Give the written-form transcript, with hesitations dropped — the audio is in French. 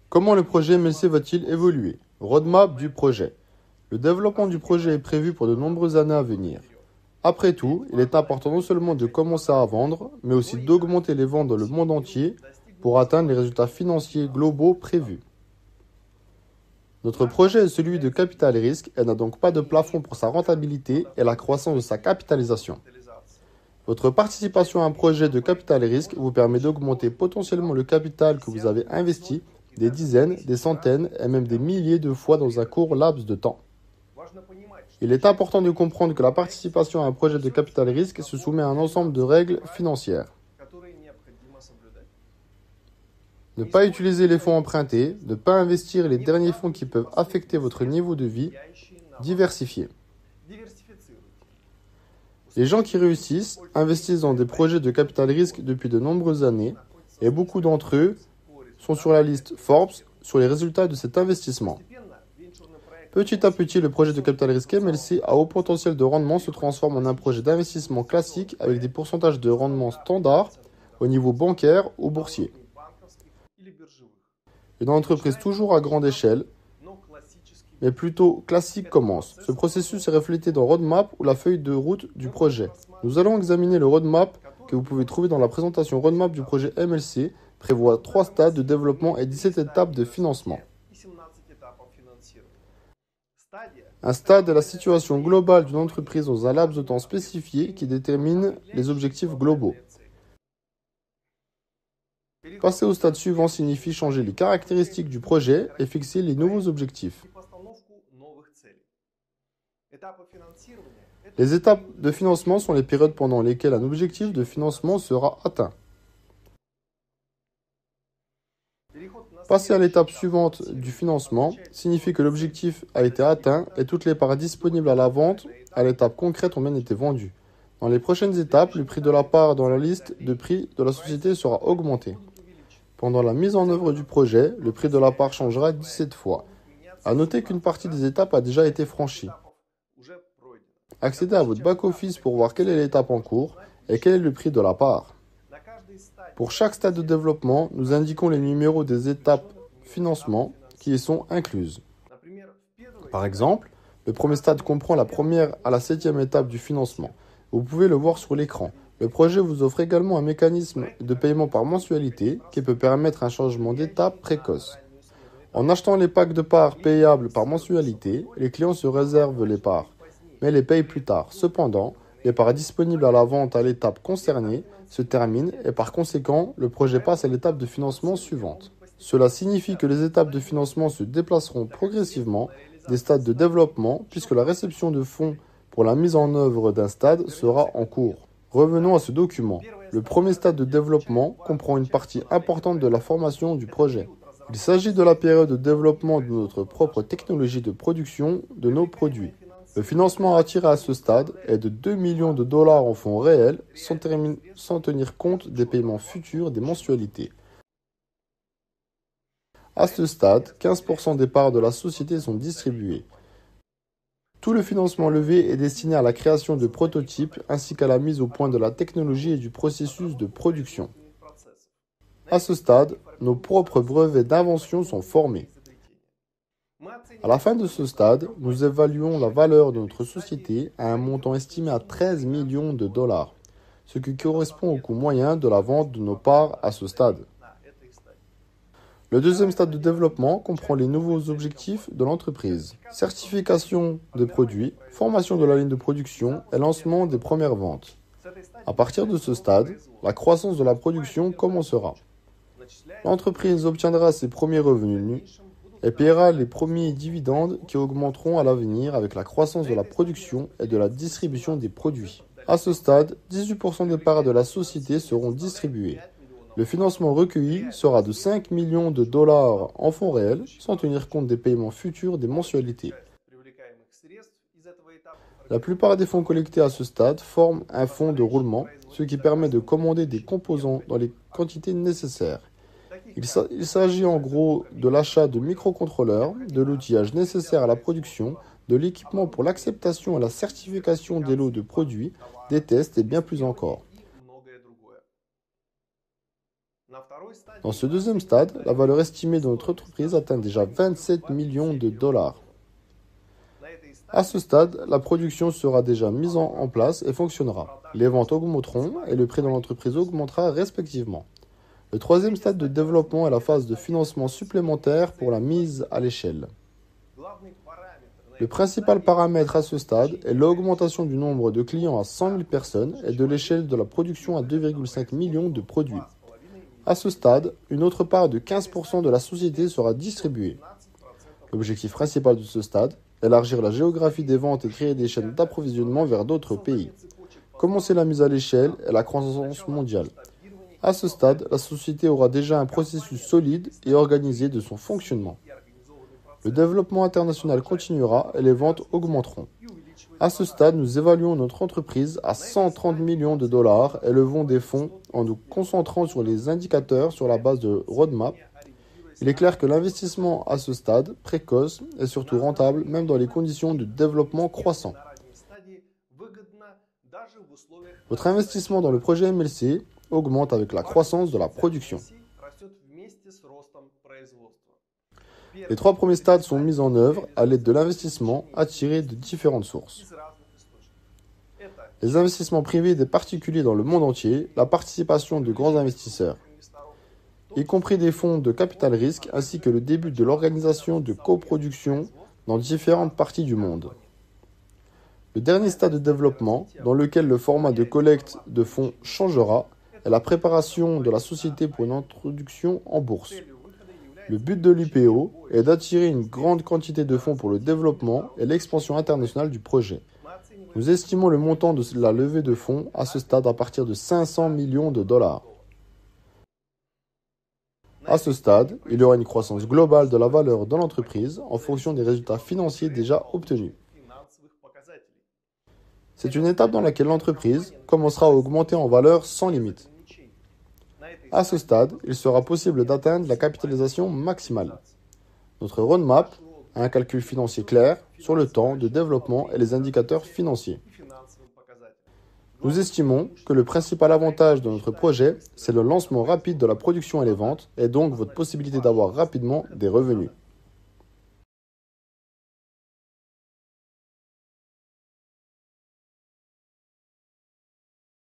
Comment le projet MLC va-t-il évoluer? Roadmap du projet. Le développement du projet est prévu pour de nombreuses années à venir. Après tout, il est important non seulement de commencer à vendre, mais aussi d'augmenter les ventes dans le monde entier pour atteindre les résultats financiers globaux prévus. Notre projet est celui de capital risque et n'a donc pas de plafond pour sa rentabilité et la croissance de sa capitalisation. Votre participation à un projet de capital risque vous permet d'augmenter potentiellement le capital que vous avez investi des dizaines, des centaines et même des milliers de fois dans un court laps de temps. Il est important de comprendre que la participation à un projet de capital risque se soumet à un ensemble de règles financières. Ne pas utiliser les fonds empruntés, ne pas investir les derniers fonds qui peuvent affecter votre niveau de vie, diversifier. Les gens qui réussissent investissent dans des projets de capital risque depuis de nombreuses années et beaucoup d'entre eux sont sur la liste Forbes sur les résultats de cet investissement. Petit à petit, le projet de capital risque MLC à haut potentiel de rendement se transforme en un projet d'investissement classique avec des pourcentages de rendement standards au niveau bancaire ou boursier. Une entreprise toujours à grande échelle, mais plutôt classique commence. Ce processus est reflété dans Roadmap ou la feuille de route du projet. Nous allons examiner le Roadmap que vous pouvez trouver dans la présentation Roadmap du projet MLC, prévoit 3 stades de développement et 17 étapes de financement. Un stade est la situation globale d'une entreprise dans un laps de temps spécifié qui détermine les objectifs globaux. Passer au stade suivant signifie changer les caractéristiques du projet et fixer les nouveaux objectifs. Les étapes de financement sont les périodes pendant lesquelles un objectif de financement sera atteint. Passer à l'étape suivante du financement signifie que l'objectif a été atteint et toutes les parts disponibles à la vente à l'étape concrète ont bien été vendues. Dans les prochaines étapes, le prix de la part dans la liste de prix de la société sera augmenté. Pendant la mise en œuvre du projet, le prix de la part changera 17 fois. À noter qu'une partie des étapes a déjà été franchie. Accédez à votre back-office pour voir quelle est l'étape en cours et quel est le prix de la part. Pour chaque stade de développement, nous indiquons les numéros des étapes financement qui y sont incluses. Par exemple, le premier stade comprend la première à la 7e étape du financement. Vous pouvez le voir sur l'écran. Le projet vous offre également un mécanisme de paiement par mensualité qui peut permettre un changement d'étape précoce. En achetant les packs de parts payables par mensualité, les clients se réservent les parts, mais les payent plus tard. Cependant, les parts disponibles à la vente à l'étape concernée se terminent et par conséquent, le projet passe à l'étape de financement suivante. Cela signifie que les étapes de financement se déplaceront progressivement des stades de développement puisque la réception de fonds pour la mise en œuvre d'un stade sera en cours. Revenons à ce document. Le premier stade de développement comprend une partie importante de la formation du projet. Il s'agit de la période de développement de notre propre technologie de production de nos produits. Le financement attiré à ce stade est de 2 millions de dollars en fonds réels sans tenir compte des paiements futurs des mensualités. À ce stade, 15% des parts de la société sont distribuées. Tout le financement levé est destiné à la création de prototypes ainsi qu'à la mise au point de la technologie et du processus de production. À ce stade, nos propres brevets d'invention sont formés. À la fin de ce stade, nous évaluons la valeur de notre société à un montant estimé à 13 millions de dollars, ce qui correspond au coût moyen de la vente de nos parts à ce stade. Le deuxième stade de développement comprend les nouveaux objectifs de l'entreprise. Certification des produits, formation de la ligne de production et lancement des premières ventes. À partir de ce stade, la croissance de la production commencera. L'entreprise obtiendra ses premiers revenus et paiera les premiers dividendes qui augmenteront à l'avenir avec la croissance de la production et de la distribution des produits. À ce stade, 18% des parts de la société seront distribuées. Le financement recueilli sera de 5 millions de dollars en fonds réels, sans tenir compte des paiements futurs des mensualités. La plupart des fonds collectés à ce stade forment un fonds de roulement, ce qui permet de commander des composants dans les quantités nécessaires. Il s'agit en gros de l'achat de microcontrôleurs, de l'outillage nécessaire à la production, de l'équipement pour l'acceptation et la certification des lots de produits, des tests et bien plus encore. Dans ce deuxième stade, la valeur estimée de notre entreprise atteint déjà 27 millions de dollars. À ce stade, la production sera déjà mise en place et fonctionnera. Les ventes augmenteront et le prix de l'entreprise augmentera respectivement. Le troisième stade de développement est la phase de financement supplémentaire pour la mise à l'échelle. Le principal paramètre à ce stade est l'augmentation du nombre de clients à 100 000 personnes et de l'échelle de la production à 2,5 millions de produits. À ce stade, une autre part de 15% de la société sera distribuée. L'objectif principal de ce stade, élargir la géographie des ventes et créer des chaînes d'approvisionnement vers d'autres pays. Commencer la mise à l'échelle et la croissance mondiale. À ce stade, la société aura déjà un processus solide et organisé de son fonctionnement. Le développement international continuera et les ventes augmenteront. À ce stade, nous évaluons notre entreprise à 130 millions de dollars et levons des fonds en nous concentrant sur les indicateurs sur la base de roadmap. Il est clair que l'investissement à ce stade précoce est surtout rentable même dans les conditions de développement croissant. Votre investissement dans le projet MLC augmente avec la croissance de la production. Les trois premiers stades sont mis en œuvre à l'aide de l'investissement attiré de différentes sources. Les investissements privés des particuliers dans le monde entier, la participation de grands investisseurs, y compris des fonds de capital risque, ainsi que le début de l'organisation de coproduction dans différentes parties du monde. Le dernier stade de développement, dans lequel le format de collecte de fonds changera, est la préparation de la société pour une introduction en bourse. Le but de l'IPO est d'attirer une grande quantité de fonds pour le développement et l'expansion internationale du projet. Nous estimons le montant de la levée de fonds à ce stade à partir de 500 millions de dollars. À ce stade, il y aura une croissance globale de la valeur de l'entreprise en fonction des résultats financiers déjà obtenus. C'est une étape dans laquelle l'entreprise commencera à augmenter en valeur sans limite. À ce stade, il sera possible d'atteindre la capitalisation maximale. Notre roadmap a un calcul financier clair sur le temps de développement et les indicateurs financiers. Nous estimons que le principal avantage de notre projet, c'est le lancement rapide de la production et les ventes, et donc votre possibilité d'avoir rapidement des revenus.